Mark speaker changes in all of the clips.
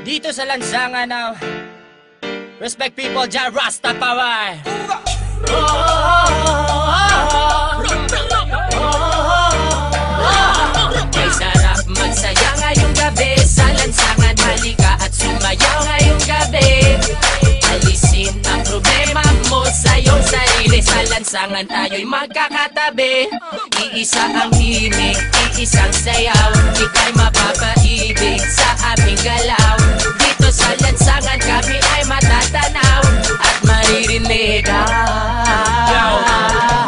Speaker 1: Dito sa lansangan na respect people, Jah Rastafari. May sarap magsaya ngayong gabi sa lansangan, halika at sumayaw ngayong gabi. Alisin ang problema mo sa iyong sarili, sa lansangan tayo'y magkakatabi. Iisa ang himig, iisang sayaw, ika'y mapapaibig sa aming galaw. Dito sa lansangan kami ay matatanaw at maririnig.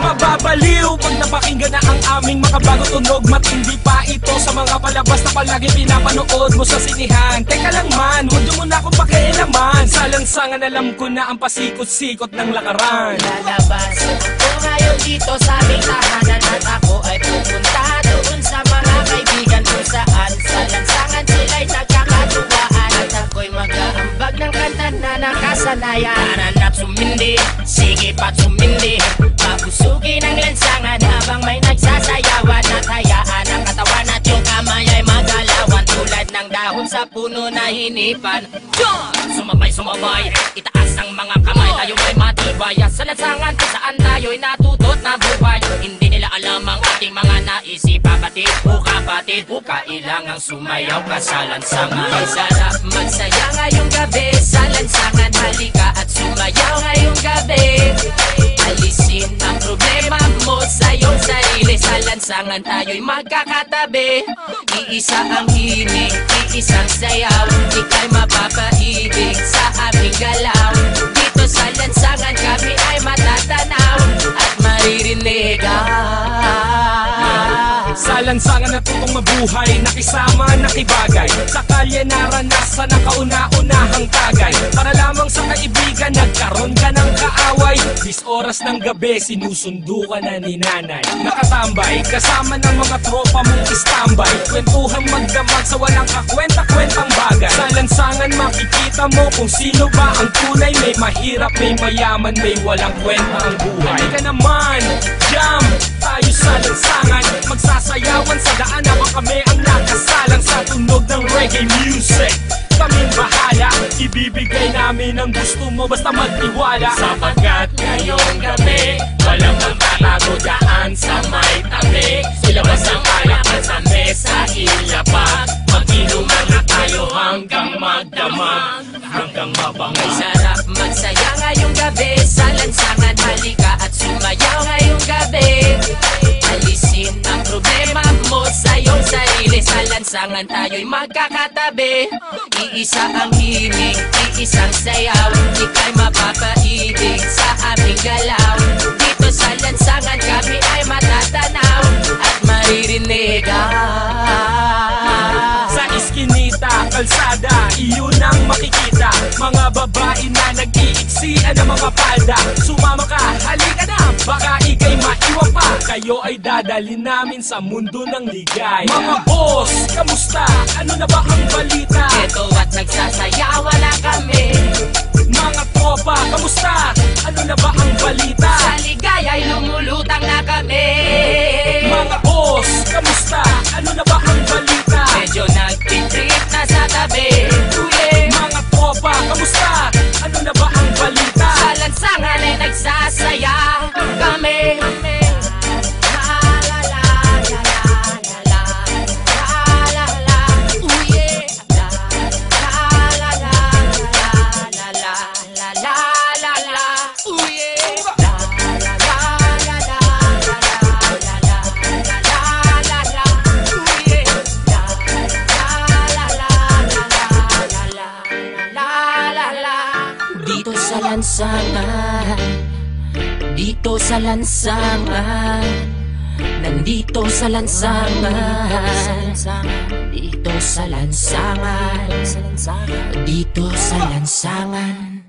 Speaker 2: Mababaliw pag napakinggan na ang aming makabagong tunog. Matindi pa ito sa mga palabas na palagi pinapanood mo sa sinihan. Teka lang man, huwag nyo muna akong pakialaman. Sa lansangan alam ko na ang pasikot-sikot ng lakaran.
Speaker 1: Lalabas ako ngayon dito sa aming tahanan, at ako ay pupunta doon sa mga kaibigan kung saan sa lansangan sila'y nagkakatuwaan. At ako'y mag-aambag ng kanta na nakasanayan. Nananap sumindi, sige pa't sumindi, pabusugin ang lansangan habang may nagsasayawan. At hayaan ang katawan at yung kamay ay magalawan, tulad ng dahon sa puno na hinipan. Sumabay, itaas ang mga kamay, tayo ay matibay. Sa lansangan kung saan tayo'y natutot na buhay. Hindi nila alam ang ating mga naisip, kapatid o kapatid, o kailangang sumayaw ka sa lansangan. May sarap magsaya ngayong gabi sa lansangan, halika at sumayaw ngayong gabi. Alisin ang problema mo sa iyong sarili, sa lansangan tayo'y magkakatabi. Iisa ang himig, iisang sayaw, ika'y mapapaibig sa aming galaw. Dito sa lansangan kami ay matatanaw at maririnig.
Speaker 2: Sa lansangan natutong mabuhay, nakisama, nakibagay. Sa kalye naranasan ang kauna-unahang tagay. Para lamang sa kaibigan, nagkaroon ka ng kaaway. 10 oras ng gabi, sinusundo ka na ni nanay. Nakatambay, kasama ng mga tropa mong istambay. Kwentuhang magdamag sa walang kakwenta-kwentang bagay. Sa lansangan makikita mo kung sino ba ang tunay. May mahirap, may mayaman, may walang kwenta ang buhay. Halika naman, jam tayo sa lansangan, magsasayawan sa daan habang kami ang nakasalang sa tunog ng reggae music. Kaming bahala, ibibigay namin ang gusto mo, basta magtiwala. Sapagkat ngayong gabi, walang magtatago daan sa may tabi. Ilabas ang alakan sa mesa, ilapat, mag-inuman na tayo hanggang magdamag, hanggang mabangay.
Speaker 1: May sarap magsaya ngayong gabi sa lansangan, halika at sumayaw ngayong gabi. Alisin ang problema mo sa iyong sarili, sa lansangan tayo'y magkakatabi. Iisa ang himig, iisang sayaw, ika'y mapapaibig sa aming galaw. Dito sa lansangan kami ay matatanaw at maririnig.
Speaker 2: Sa iskinita, kalsada, iyon ang makikita. Mga babae na nag-iiksian ng mga palda. Sumama ka, halika na, baka ika'y maiwan pa. Kayo ay dadalhin namin sa mundo ng ligay. Mga boss, kamusta? Ano na ba ang balita?
Speaker 1: Eto at nagsasayawan na kami.
Speaker 2: Mga tropa, kamusta? Ano na ba ang balita?
Speaker 1: Sa ligaya'y lumulutang na kami.
Speaker 2: Mga boss, kamusta? Ano na ba ang balita?
Speaker 1: Medyo nagtitrip na sa tabi.
Speaker 2: Mga tropa, kamusta? Ano na ba ang balita?
Speaker 1: Sa lansangan ay nagsasaya kami. Dito sa lansangan, dito sa lansangan, nandito sa lansangan, dito sa lansangan, dito sa lansangan.